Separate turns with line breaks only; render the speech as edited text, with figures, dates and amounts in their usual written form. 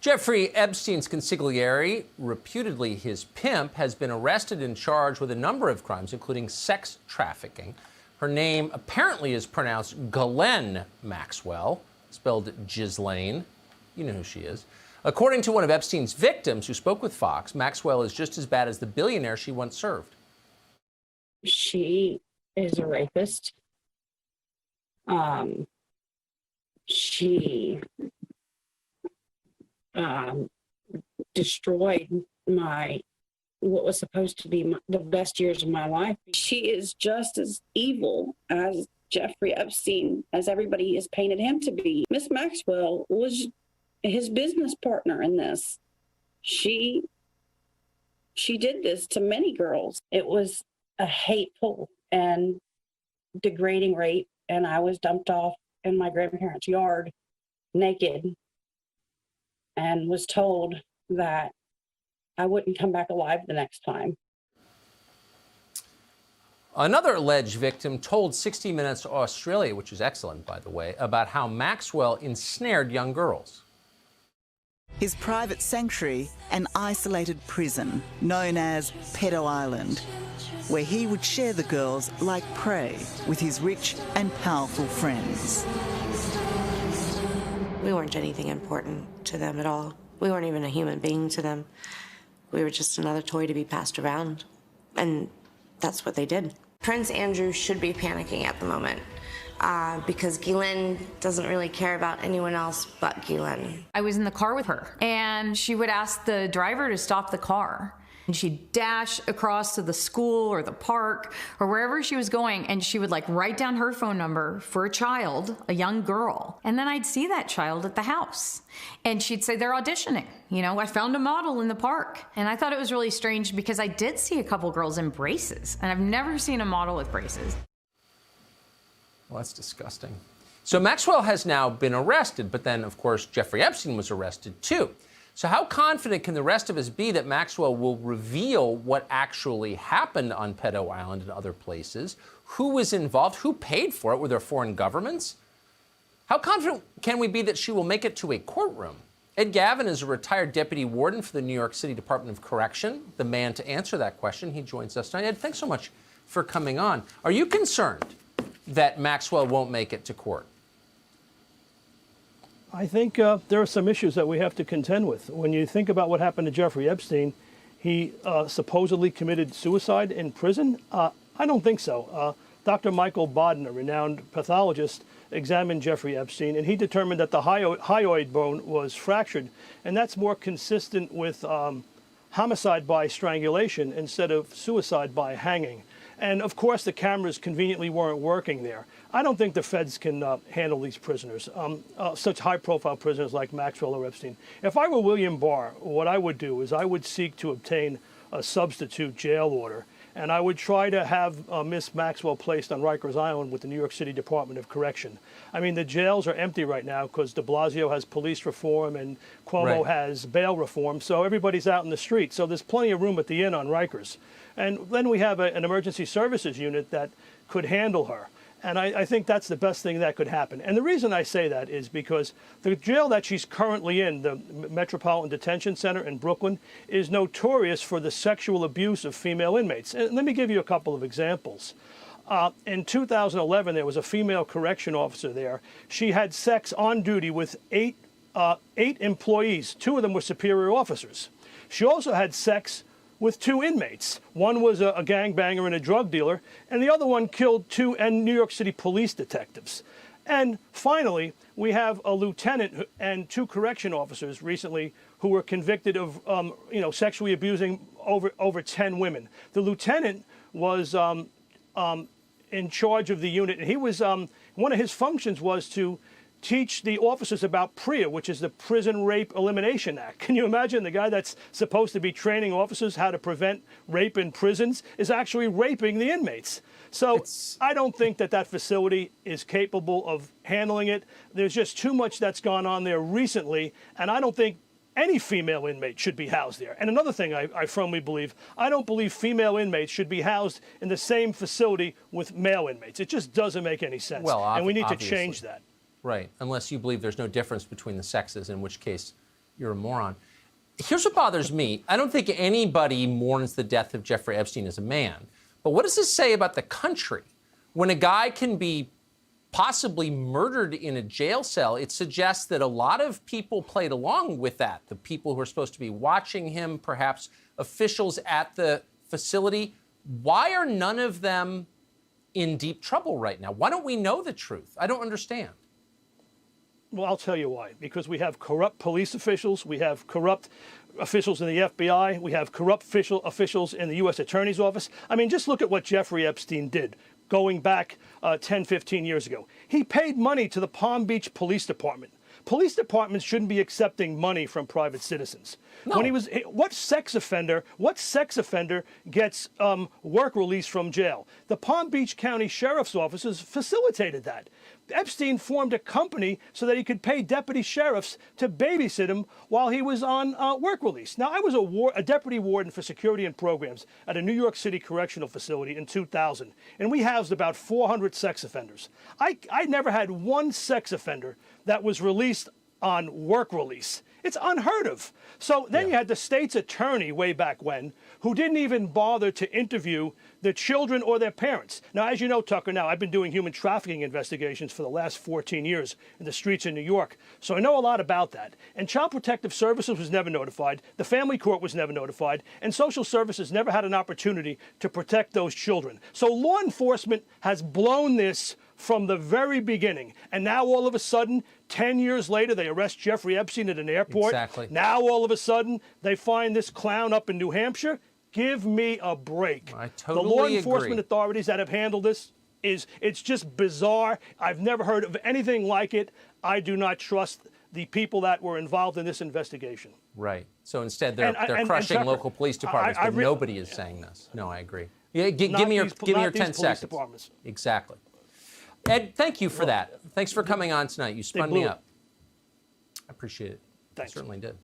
Jeffrey Epstein's consigliere, reputedly his pimp, has been arrested and charged with a number of crimes, including sex trafficking. Her name apparently is pronounced Ghislaine Maxwell, spelled Ghislaine. You know who she is. According to one of Epstein's victims who spoke with Fox, Maxwell is just as bad as the billionaire she once served.
She is a rapist. She destroyed what was supposed to be the best years of my life. She is just as evil as Jeffrey Epstein, as everybody has painted him to be. Miss Maxwell was his business partner in this. She did this to many girls. It was a hateful and degrading rape, and I was dumped off in my grandparents' yard naked and was told that I wouldn't come back alive the next time.
Another alleged victim told 60 Minutes Australia, which is excellent, by the way, about how Maxwell ensnared young girls.
His private sanctuary, an isolated prison known as Pedo Island, where he would share the girls like prey with his rich and powerful friends.
We weren't anything important to them at all. We weren't even a human being to them. We were just another toy to be passed around. And that's what they did. Prince Andrew should be panicking at the moment because Ghislaine doesn't really care about anyone else but Ghislaine.
I was in the car with her, and she would ask the driver to stop the car. And she'd dash across to the school or the park or wherever she was going, and she would like write down her phone number for a child, a young girl. And then I'd see that child at the house. And she'd say, they're auditioning. You know, I found a model in the park. And I thought it was really strange because I did see a couple girls in braces, and I've never seen a model with braces.
Well, that's disgusting. So Maxwell has now been arrested, but then, of course, Jeffrey Epstein was arrested too. So how confident can the rest of us be that Maxwell will reveal what actually happened on Pedo Island and other places? Who was involved? Who paid for it? Were there foreign governments? How confident can we be that she will make it to a courtroom? Ed Gavin is a retired deputy warden for the New York City Department of Correction, the man to answer that question. He joins us tonight. Ed, thanks so much for coming on. Are you concerned that Maxwell won't make it to court?
I think there are some issues that we have to contend with. When you think about what happened to Jeffrey Epstein, he supposedly committed suicide in prison. I don't think so. Dr. Michael Bodden, a renowned pathologist, examined Jeffrey Epstein, and he determined that the hyoid bone was fractured, and that's more consistent with homicide by strangulation instead of suicide by hanging. And of course, the cameras conveniently weren't working there. I don't think the feds can handle these prisoners, such high-profile prisoners like Maxwell or Epstein. If I were William Barr, what I would do is I would seek to obtain a substitute jail order, and I would try to have Miss Maxwell placed on Rikers Island with the New York City Department of Correction. I mean, the jails are empty right now because de Blasio has police reform and Cuomo has bail reform, so everybody's out in the street. So there's plenty of room at the inn on Rikers. And then we have an emergency services unit that could handle her. And I think that's the best thing that could happen. And the reason I say that is because the jail that she's currently in, the Metropolitan Detention Center in Brooklyn, is notorious for the sexual abuse of female inmates. And let me give you a couple of examples. In 2011, there was a female correction officer there. She had sex on duty with eight employees. 2 of them were superior officers. She also had sex with 2 inmates. One was a gangbanger and a drug dealer, and the other one killed 2 New York City police detectives. And finally, we have a lieutenant and 2 correction officers recently who were convicted of, sexually abusing over 10 women. The lieutenant was in charge of the unit, and he was one of his functions was to teach the officers about PREA, which is the Prison Rape Elimination Act. Can you imagine the guy that's supposed to be training officers how to prevent rape in prisons is actually raping the inmates? So I don't think that facility is capable of handling it. There's just too much that's gone on there recently, and I don't think any female inmate should be housed there. And another thing I firmly believe, I don't believe female inmates should be housed in the same facility with male inmates. It just doesn't make any sense.
Well,
and we need
obviously
to change that.
Right, unless you believe there's no difference between the sexes, in which case you're a moron. Here's what bothers me. I don't think anybody mourns the death of Jeffrey Epstein as a man. But what does this say about the country? When a guy can be possibly murdered in a jail cell, it suggests that a lot of people played along with that. The people who are supposed to be watching him, perhaps officials at the facility. Why are none of them in deep trouble right now? Why don't we know the truth? I don't understand.
Well, I'll tell you why. Because we have corrupt police officials, we have corrupt officials in the FBI, we have corrupt officials in the U.S. Attorney's Office. I mean, just look at what Jeffrey Epstein did going back 10, 15 years ago. He paid money to the Palm Beach Police Department. Police departments shouldn't be accepting money from private citizens.
No.
When he was, what sex offender gets work release from jail? The Palm Beach County Sheriff's Office facilitated that. Epstein formed a company so that he could pay deputy sheriffs to babysit him while he was on work release. Now, I was a deputy warden for security and programs at a New York City correctional facility in 2000, and we housed about 400 sex offenders. I never had one sex offender that was released on work release. It's unheard of. So then you had the state's attorney way back when, who didn't even bother to interview the children or their parents. Now, as you know, Tucker, now I've been doing human trafficking investigations for the last 14 years in the streets of New York. So I know a lot about that. And Child Protective Services was never notified. The family court was never notified. And social services never had an opportunity to protect those children. So law enforcement has blown this from the very beginning. And now all of a sudden, 10 years later, they arrest Jeffrey Epstein at an airport.
Exactly.
Now all of a sudden, they find this clown up in New Hampshire. Give me a break.
I totally
The law enforcement
agree.
authorities that have handled this, it's just bizarre. I've never heard of anything like it. I do not trust the people that were involved in this investigation.
Right. So instead, they're
And
crushing
Tucker,
local police departments, but nobody is saying this. No, I agree. Yeah, give me your 10 seconds.
Departments.
Exactly. Ed, thank you for that. Thanks for coming on tonight. You spun me
blew it.
up. I appreciate it.
Thanks.
I certainly did.